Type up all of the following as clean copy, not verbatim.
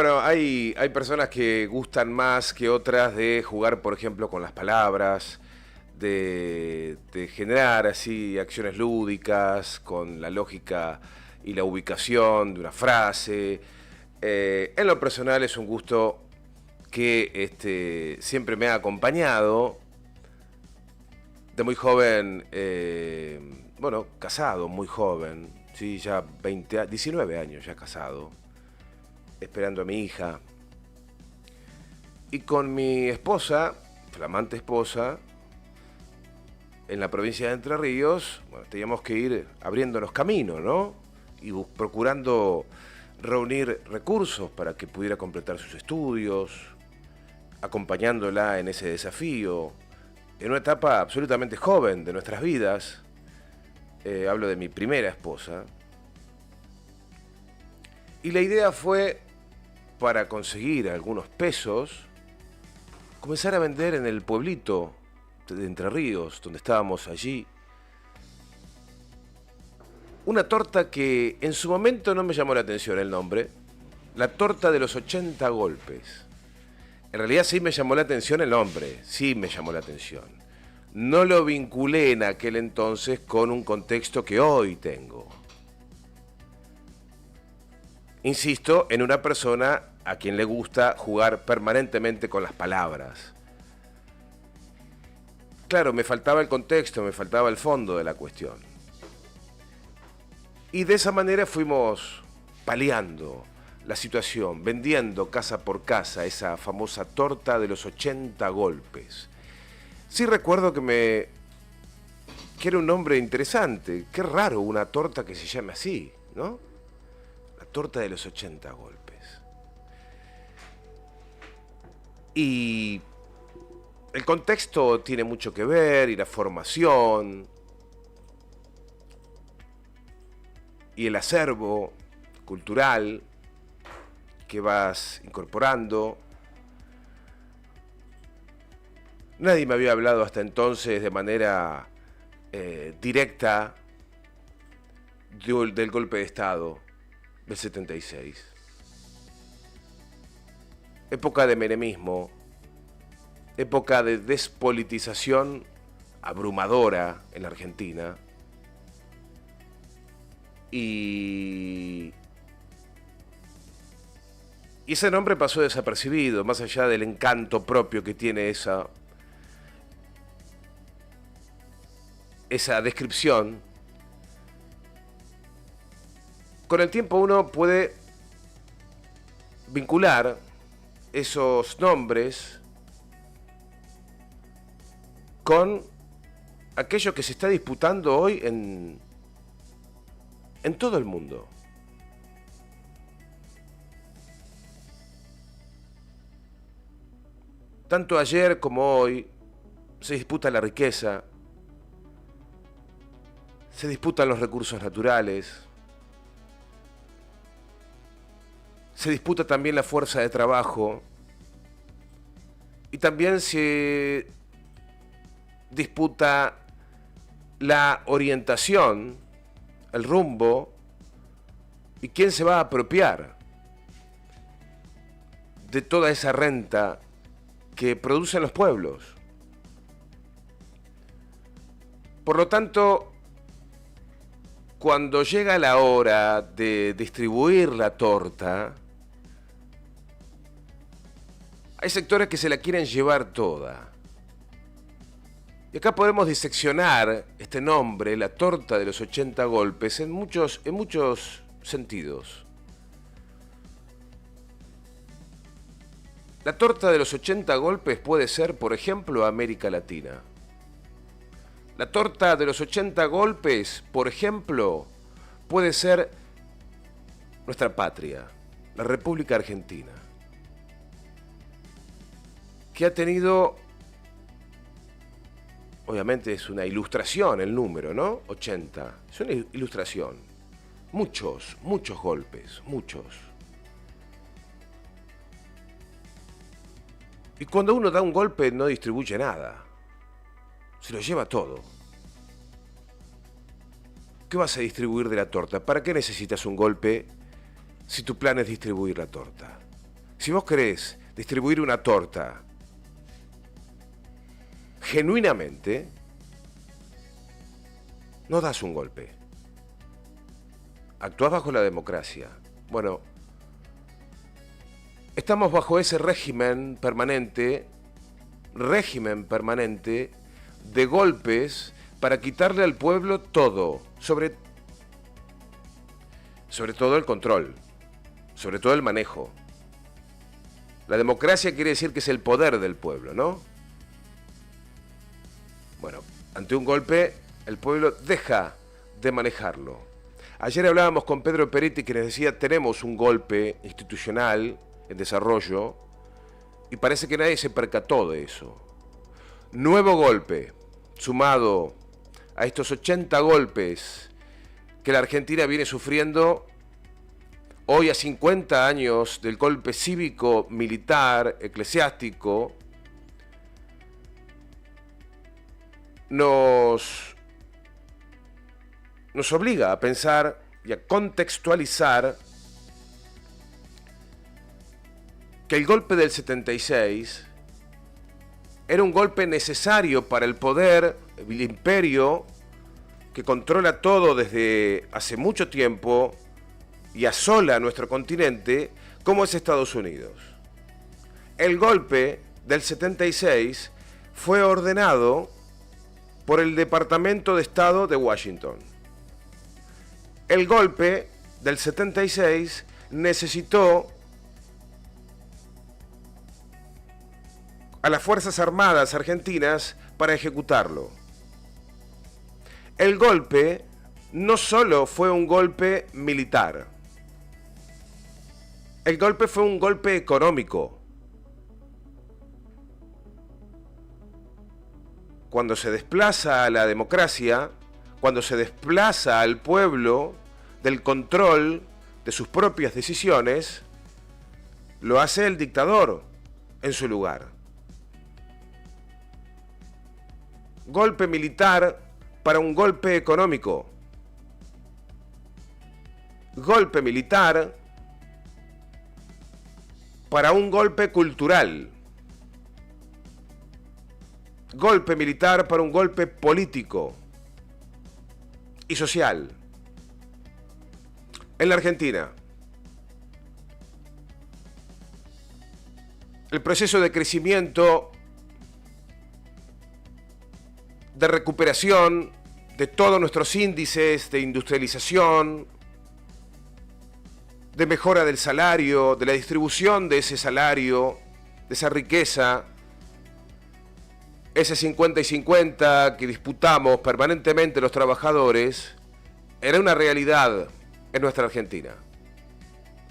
Bueno, hay personas que gustan más que otras de jugar, por ejemplo, con las palabras, de generar así acciones lúdicas, con la lógica y la ubicación de una frase. En lo personal es un gusto que siempre me ha acompañado. De muy joven, bueno, casado, muy joven, sí, ya 19 años ya casado, esperando a mi hija. Y con mi esposa, flamante esposa, en la provincia de Entre Ríos, bueno, teníamos que ir abriéndonos camino, ¿no? Y procurando reunir recursos para que pudiera completar sus estudios, acompañándola en ese desafío, en una etapa absolutamente joven de nuestras vidas. Hablo de mi primera esposa. Y la idea fue, para conseguir algunos pesos, comenzar a vender en el pueblito de Entre Ríos, donde estábamos allí, una torta que en su momento no me llamó la atención el nombre, la torta de los 80 golpes. En realidad sí me llamó la atención el nombre, sí me llamó la atención. No lo vinculé en aquel entonces con un contexto que hoy tengo. Insisto, en una persona a quien le gusta jugar permanentemente con las palabras. Claro, me faltaba el contexto, me faltaba el fondo de la cuestión. Y de esa manera fuimos paliando la situación, vendiendo casa por casa esa famosa torta de los 80 golpes. Sí recuerdo que era un nombre interesante. Qué raro una torta que se llame así, ¿no? La torta de los 80 golpes. Y el contexto tiene mucho que ver, y la formación, y el acervo cultural que vas incorporando. Nadie me había hablado hasta entonces de manera directa del golpe de Estado del 76. Época de menemismo, época de despolitización abrumadora en la Argentina. Y ese nombre pasó desapercibido, más allá del encanto propio que tiene esa descripción. Con el tiempo uno puede vincular esos nombres con aquello que se está disputando hoy en todo el mundo. Tanto ayer como hoy se disputa la riqueza, se disputan los recursos naturales, se disputa también la fuerza de trabajo y también se disputa la orientación, el rumbo y quién se va a apropiar de toda esa renta que producen los pueblos. Por lo tanto, cuando llega la hora de distribuir la torta, hay sectores que se la quieren llevar toda. Y acá podemos diseccionar este nombre, la torta de los 80 golpes, en muchos sentidos. La torta de los 80 golpes puede ser, por ejemplo, América Latina. La torta de los 80 golpes, por ejemplo, puede ser nuestra patria, la República Argentina, que ha tenido, obviamente es una ilustración el número, ¿no? 80, es una ilustración. Muchos golpes, muchos. Y cuando uno da un golpe no distribuye nada, se lo lleva todo. ¿Qué vas a distribuir de la torta? ¿Para qué necesitas un golpe si tu plan es distribuir la torta? Si vos querés distribuir una torta genuinamente, no das un golpe. Actuás bajo la democracia. Bueno, estamos bajo ese régimen permanente de golpes para quitarle al pueblo todo, sobre todo el control, sobre todo el manejo. La democracia quiere decir que es el poder del pueblo, ¿no? Bueno, ante un golpe, el pueblo deja de manejarlo. Ayer hablábamos con Pedro Peretti, que nos decía, tenemos un golpe institucional en desarrollo, y parece que nadie se percató de eso. Nuevo golpe, sumado a estos 80 golpes que la Argentina viene sufriendo, hoy a 50 años del golpe cívico, militar, eclesiástico, nos obliga a pensar y a contextualizar que el golpe del 76 era un golpe necesario para el poder, el imperio, que controla todo desde hace mucho tiempo y asola nuestro continente, como es Estados Unidos. El golpe del 76 fue ordenado por el Departamento de Estado de Washington. El golpe del 76 necesitó a las Fuerzas Armadas argentinas para ejecutarlo. El golpe no solo fue un golpe militar, el golpe fue un golpe económico. Cuando se desplaza a la democracia, cuando se desplaza al pueblo del control de sus propias decisiones, lo hace el dictador en su lugar. Golpe militar para un golpe económico. Golpe militar para un golpe cultural. Golpe militar para un golpe político y social. En la Argentina, el proceso de crecimiento, de recuperación de todos nuestros índices de industrialización, de mejora del salario, de la distribución de ese salario, de esa riqueza, ese 50 y 50 que disputamos permanentemente los trabajadores, era una realidad en nuestra Argentina,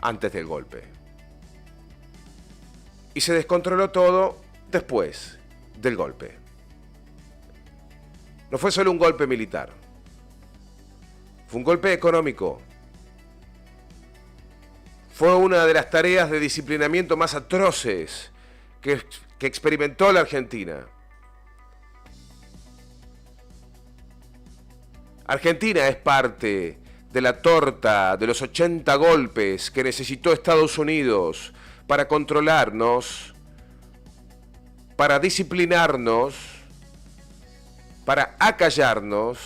antes del golpe. Y se descontroló todo después del golpe. No fue solo un golpe militar, fue un golpe económico. Fue una de las tareas de disciplinamiento más atroces que experimentó la Argentina. Argentina es parte de la torta de los 80 golpes que necesitó Estados Unidos para controlarnos, para disciplinarnos, para acallarnos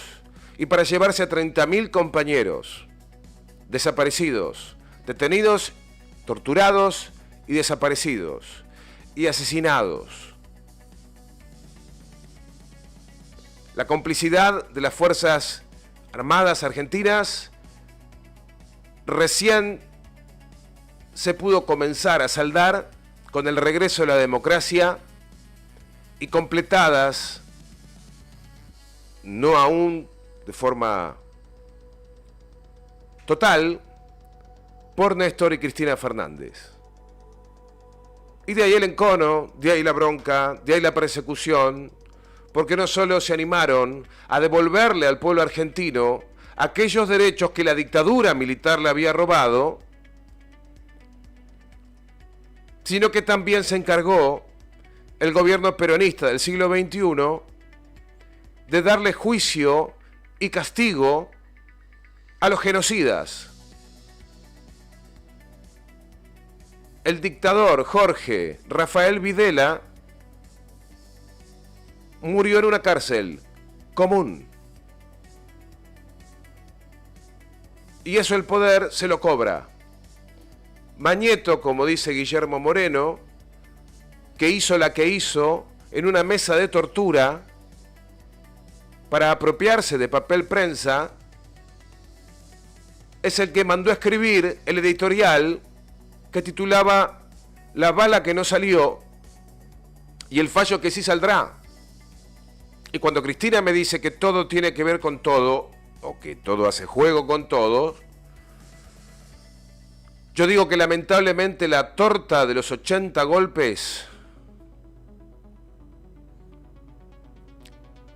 y para llevarse a 30.000 compañeros desaparecidos, detenidos, torturados y desaparecidos y asesinados. La complicidad de las Fuerzas Armadas argentinas recién se pudo comenzar a saldar con el regreso de la democracia y completadas, no aún de forma total, por Néstor y Cristina Fernández. Y de ahí el encono, de ahí la bronca, de ahí la persecución, porque no solo se animaron a devolverle al pueblo argentino aquellos derechos que la dictadura militar le había robado, sino que también se encargó el gobierno peronista del siglo XXI de darle juicio y castigo a los genocidas. el dictador Jorge Rafael Videla murió en una cárcel común. Y eso el poder se lo cobra. Mañeto, como dice Guillermo Moreno, que hizo la que hizo en una mesa de tortura para apropiarse de papel prensa, es el que mandó a escribir el editorial que titulaba La bala que no salió y el fallo que sí saldrá. Y cuando Cristina me dice que todo tiene que ver con todo, o que todo hace juego con todo, yo digo que lamentablemente la torta de los 80 golpes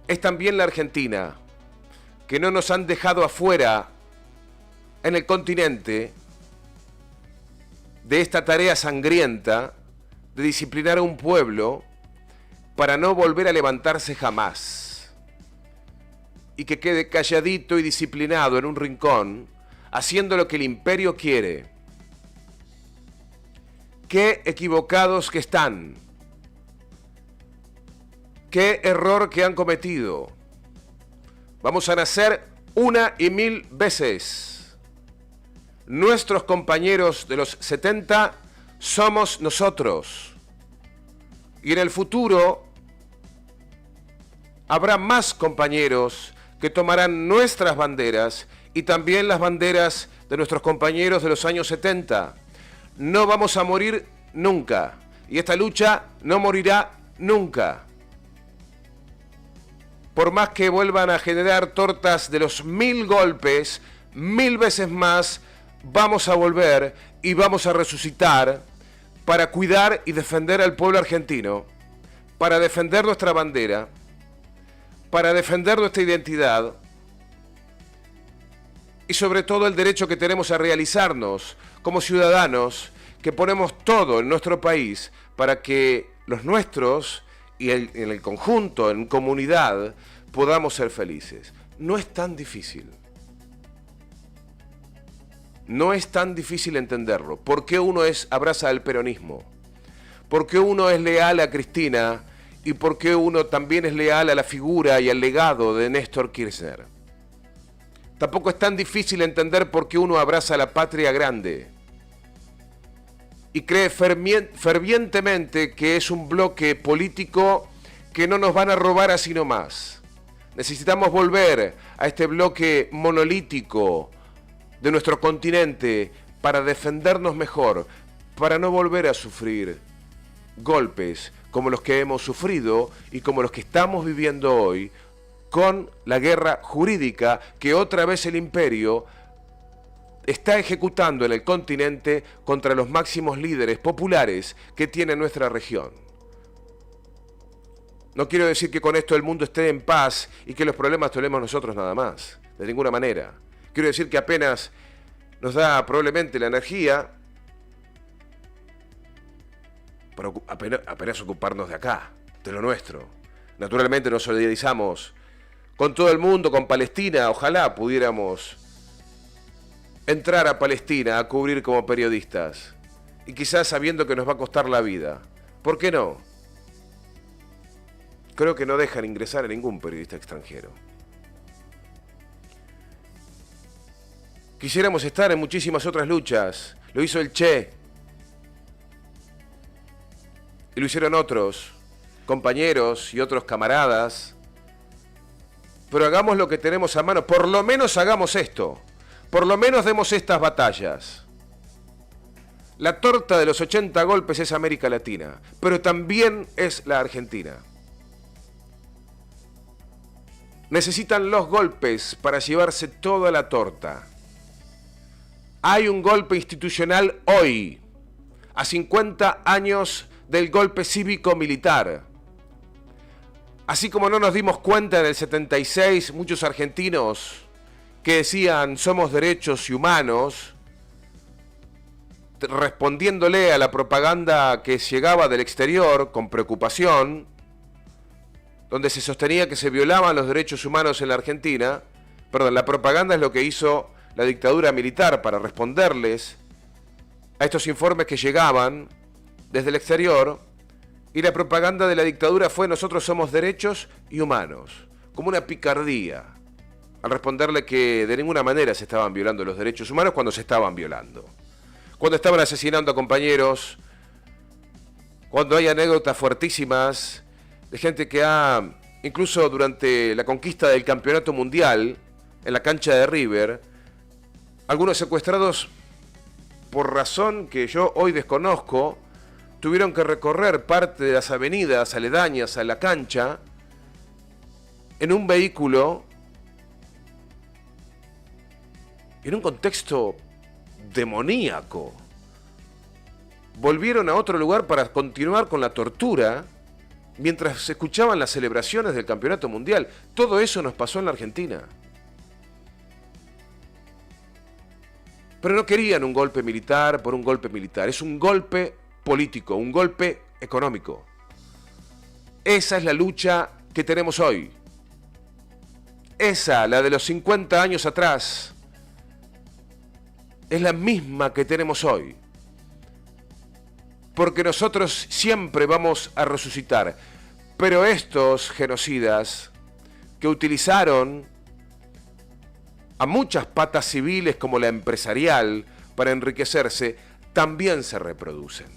es también la Argentina, que no nos han dejado afuera en el continente de esta tarea sangrienta de disciplinar a un pueblo para no volver a levantarse jamás y que quede calladito y disciplinado en un rincón haciendo lo que el imperio quiere. Qué equivocados que están, qué error que han cometido. Vamos a nacer una y mil veces. Nuestros compañeros de los 70 somos nosotros. Y en el futuro habrá más compañeros que tomarán nuestras banderas y también las banderas de nuestros compañeros de los años 70. No vamos a morir nunca. Y esta lucha no morirá nunca. Por más que vuelvan a generar tortas de los 1000 golpes, 1000 veces más, vamos a volver y vamos a resucitar para cuidar y defender al pueblo argentino, para defender nuestra bandera, para defender nuestra identidad y sobre todo el derecho que tenemos a realizarnos como ciudadanos que ponemos todo en nuestro país para que los nuestros y en el conjunto, en comunidad, podamos ser felices. No es tan difícil. No es tan difícil entenderlo. ¿Por qué uno abraza el peronismo? ¿Por qué uno es leal a Cristina? ¿Y por qué uno también es leal a la figura y al legado de Néstor Kirchner? Tampoco es tan difícil entender por qué uno abraza la patria grande y cree fervientemente que es un bloque político que no nos van a robar así nomás. Necesitamos volver a este bloque monolítico de nuestro continente para defendernos mejor, para no volver a sufrir golpes como los que hemos sufrido y como los que estamos viviendo hoy con la guerra jurídica que otra vez el imperio está ejecutando en el continente contra los máximos líderes populares que tiene nuestra región. No quiero decir que con esto el mundo esté en paz y que los problemas tenemos nosotros nada más, de ninguna manera. Quiero decir que apenas nos da probablemente la energía para apenas ocuparnos de acá, de lo nuestro. Naturalmente nos solidarizamos con todo el mundo, con Palestina. Ojalá pudiéramos entrar a Palestina a cubrir como periodistas. Y quizás sabiendo que nos va a costar la vida. ¿Por qué no? Creo que no dejan ingresar a ningún periodista extranjero. Quisiéramos estar en muchísimas otras luchas. Lo hizo el Che. Y lo hicieron otros compañeros y otros camaradas. Pero hagamos lo que tenemos a mano. Por lo menos hagamos esto. Por lo menos demos estas batallas. La torta de los 80 golpes es América Latina, pero también es la Argentina. Necesitan los golpes para llevarse toda la torta. Hay un golpe institucional hoy, a 50 años del golpe cívico-militar. Así como no nos dimos cuenta en el 76, muchos argentinos que decían somos derechos y humanos, respondiéndole a la propaganda que llegaba del exterior con preocupación, donde se sostenía que se violaban los derechos humanos en la Argentina. Perdón, la propaganda es lo que hizo la dictadura militar para responderles a estos informes que llegaban desde el exterior, y la propaganda de la dictadura fue: nosotros somos derechos y humanos, como una picardía, al responderle que de ninguna manera se estaban violando los derechos humanos cuando se estaban violando. Cuando estaban asesinando a compañeros, cuando hay anécdotas fuertísimas de gente que ha, incluso durante la conquista del campeonato mundial, en la cancha de River, algunos secuestrados, por razón que yo hoy desconozco, tuvieron que recorrer parte de las avenidas aledañas a la cancha en un vehículo, en un contexto demoníaco. Volvieron a otro lugar para continuar con la tortura mientras se escuchaban las celebraciones del campeonato mundial. Todo eso nos pasó en la Argentina. Pero no querían un golpe militar por un golpe militar. Es un golpe político, un golpe económico. Esa es la lucha que tenemos hoy. Esa, la de los 50 años atrás, es la misma que tenemos hoy. Porque nosotros siempre vamos a resucitar. Pero estos genocidas que utilizaron a muchas patas civiles como la empresarial para enriquecerse, también se reproducen.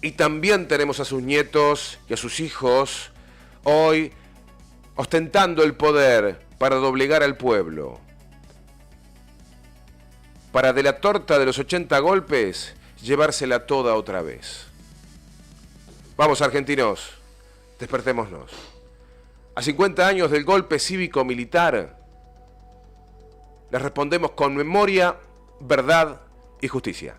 Y también tenemos a sus nietos y a sus hijos hoy ostentando el poder para doblegar al pueblo. Para de la torta de los 80 golpes, llevársela toda otra vez. Vamos, argentinos, despertémonos. A 50 años del golpe cívico-militar, les respondemos con memoria, verdad y justicia.